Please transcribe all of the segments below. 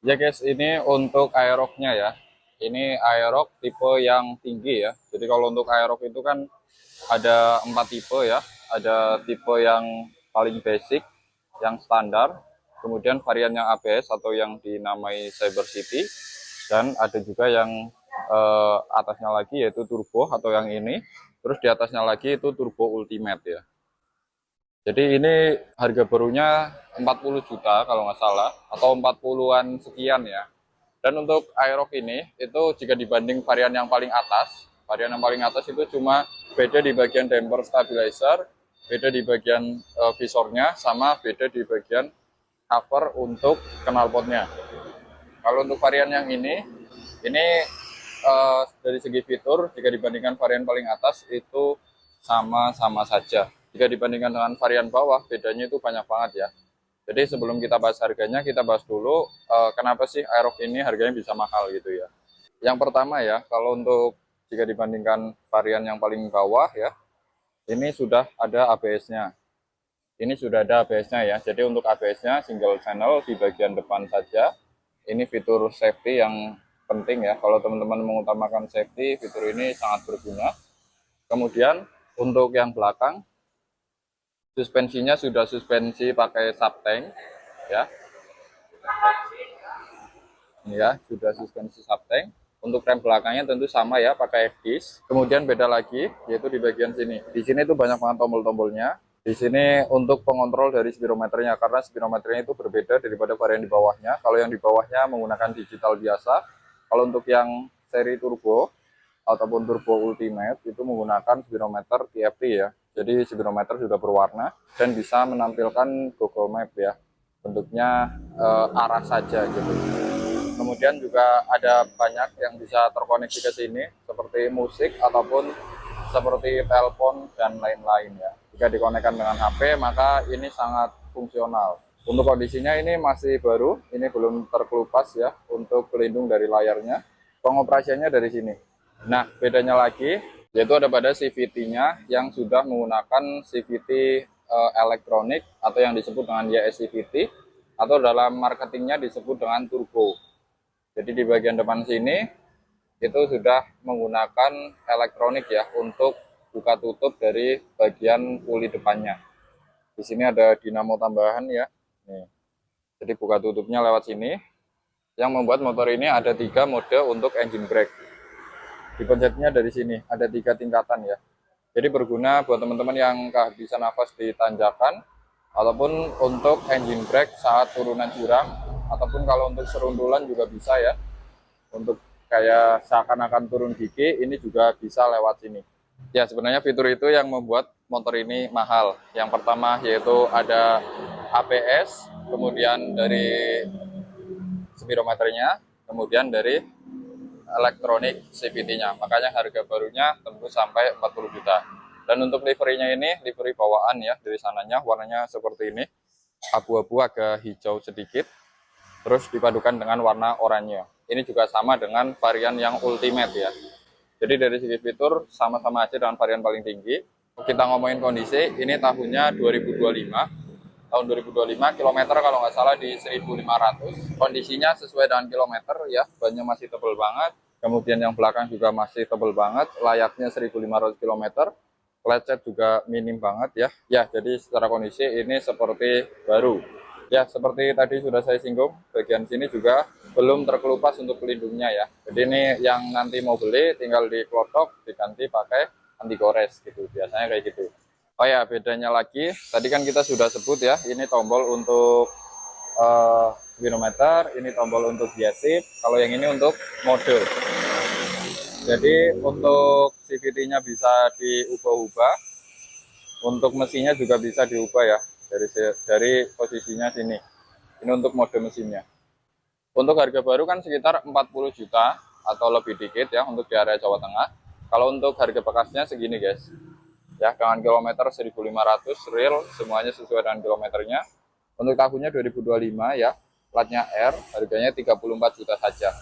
Ya guys, ini untuk aeroknya ya. Ini aerok tipe yang tinggi ya. Jadi kalau untuk aerok itu kan ada 4 tipe ya. Ada tipe yang paling basic, yang standar. Kemudian varian yang ABS atau yang dinamai Cyber City. Dan ada juga yang atasnya lagi yaitu turbo atau yang ini. Terus di atasnya lagi itu turbo ultimate ya. Jadi ini harga barunya 40 juta kalau nggak salah, atau 40-an sekian ya. Dan untuk Aerox ini, itu jika dibanding varian yang paling atas, varian yang paling atas itu cuma beda di bagian damper stabilizer, beda di bagian visornya, sama beda di bagian cover untuk knalpotnya. Kalau untuk varian yang ini dari segi fitur, jika dibandingkan varian paling atas, itu sama-sama saja. Jika dibandingkan dengan varian bawah, bedanya itu banyak banget ya. Jadi sebelum kita bahas harganya, kita bahas dulu kenapa sih Aerox ini harganya bisa mahal gitu ya. Yang pertama ya, kalau untuk jika dibandingkan varian yang paling bawah ya, ini sudah ada ABS-nya. Ini sudah ada ABS-nya ya. Jadi untuk ABS-nya single channel di bagian depan saja. Ini fitur safety yang penting ya. Kalau teman-teman mengutamakan safety, fitur ini sangat berguna. Kemudian untuk yang belakang, suspensinya sudah suspensi pakai subtank ya. Ini ya, sudah suspensi subtank. Untuk rem belakangnya tentu sama ya, pakai disc. Kemudian beda lagi, yaitu di bagian sini. Di sini itu banyak banget tombol-tombolnya. Di sini untuk pengontrol dari spirometernya, karena spirometernya itu berbeda daripada varian di bawahnya. Kalau yang di bawahnya menggunakan digital biasa. Kalau untuk yang seri turbo ataupun turbo ultimate itu menggunakan spirometer TFT ya. Jadi spirometer sudah berwarna dan bisa menampilkan Google Map ya. Bentuknya arah saja gitu. Kemudian juga ada banyak yang bisa terkoneksi ke sini seperti musik ataupun seperti telepon dan lain-lain ya. Jika dikonekkan dengan HP maka ini sangat fungsional. Untuk kondisinya ini masih baru, ini belum terkelupas ya untuk pelindung dari layarnya. Pengoperasiannya dari sini. Nah, bedanya lagi yaitu ada pada CVT-nya yang sudah menggunakan CVT elektronik atau yang disebut dengan YS CVT atau dalam marketingnya disebut dengan turbo. Jadi di bagian depan sini itu sudah menggunakan elektronik ya untuk buka tutup dari bagian puli depannya. Di sini ada dinamo tambahan ya. Nih. Jadi buka tutupnya lewat sini. Yang membuat motor ini ada 3 mode untuk engine brake. Dipencetnya dari sini, ada 3 tingkatan ya. Jadi berguna buat teman-teman yang kehabisan nafas di tanjakan, ataupun untuk engine brake saat turunan jurang, ataupun kalau untuk seruntulan juga bisa ya. Untuk kayak seakan-akan turun gigi, ini juga bisa lewat sini. Ya sebenarnya fitur itu yang membuat motor ini mahal. Yang pertama yaitu ada ABS, kemudian dari speedometernya, kemudian dari elektronik CVT-nya. Makanya harga barunya tembus sampai 40 juta. Dan untuk liverynya ini, livery bawaan ya, dari sananya warnanya seperti ini. Abu-abu agak hijau sedikit, terus dipadukan dengan warna oranye. Ini juga sama dengan varian yang ultimate ya. Jadi dari segi fitur sama-sama aja dengan varian paling tinggi. Kita ngomongin kondisi, ini tahunnya 2025. Tahun 2025, kilometer kalau nggak salah di 1500. Kondisinya sesuai dengan kilometer ya, bannya masih tebal banget. Kemudian yang belakang juga masih tebal banget, layaknya 1500 km. Lecet juga minim banget ya. Ya, jadi secara kondisi ini seperti baru. Ya, seperti tadi sudah saya singgung, bagian sini juga belum terkelupas untuk pelindungnya ya. Jadi ini yang nanti mau beli tinggal diklotok, diganti pakai anti gores gitu. Biasanya kayak gitu. Oh ya, bedanya lagi, tadi kan kita sudah sebut ya, ini tombol untuk speedometer, ini tombol untuk gear shift, kalau yang ini untuk mode. Jadi untuk CVT-nya bisa diubah-ubah, untuk mesinnya juga bisa diubah ya, dari posisinya sini. Ini untuk mode mesinnya. Untuk harga baru kan sekitar 40 juta atau lebih dikit ya untuk di area Jawa Tengah. Kalau untuk harga bekasnya segini guys. Ya, dengan kilometer 1500 real, semuanya sesuai dengan kilometernya. Untuk tahunnya 2025 ya, platnya R, harganya 34 juta saja.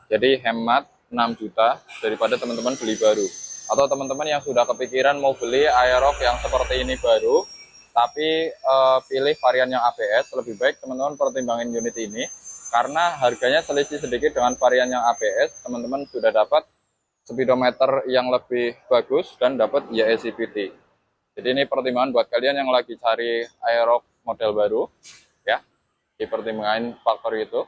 Jadi hemat 6 juta daripada teman-teman beli baru. Atau teman-teman yang sudah kepikiran mau beli Aerox yang seperti ini baru, tapi pilih varian yang ABS, lebih baik teman-teman pertimbangin unit ini. Karena harganya selisih sedikit dengan varian yang ABS, teman-teman sudah dapat speedometer yang lebih bagus dan dapat YSCVT. Jadi ini pertimbangan buat kalian yang lagi cari Aerox model baru, ya, dipertimbangkan faktor itu.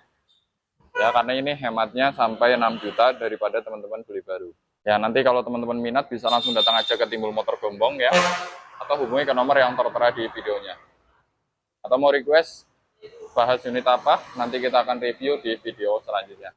Ya, karena ini hematnya sampai 6 juta daripada teman-teman beli baru. Ya, nanti kalau teman-teman minat bisa langsung datang aja ke Timbul Motor Gombong ya, atau hubungi ke nomor yang tertera di videonya. Atau mau request bahas unit apa, nanti kita akan review di video selanjutnya.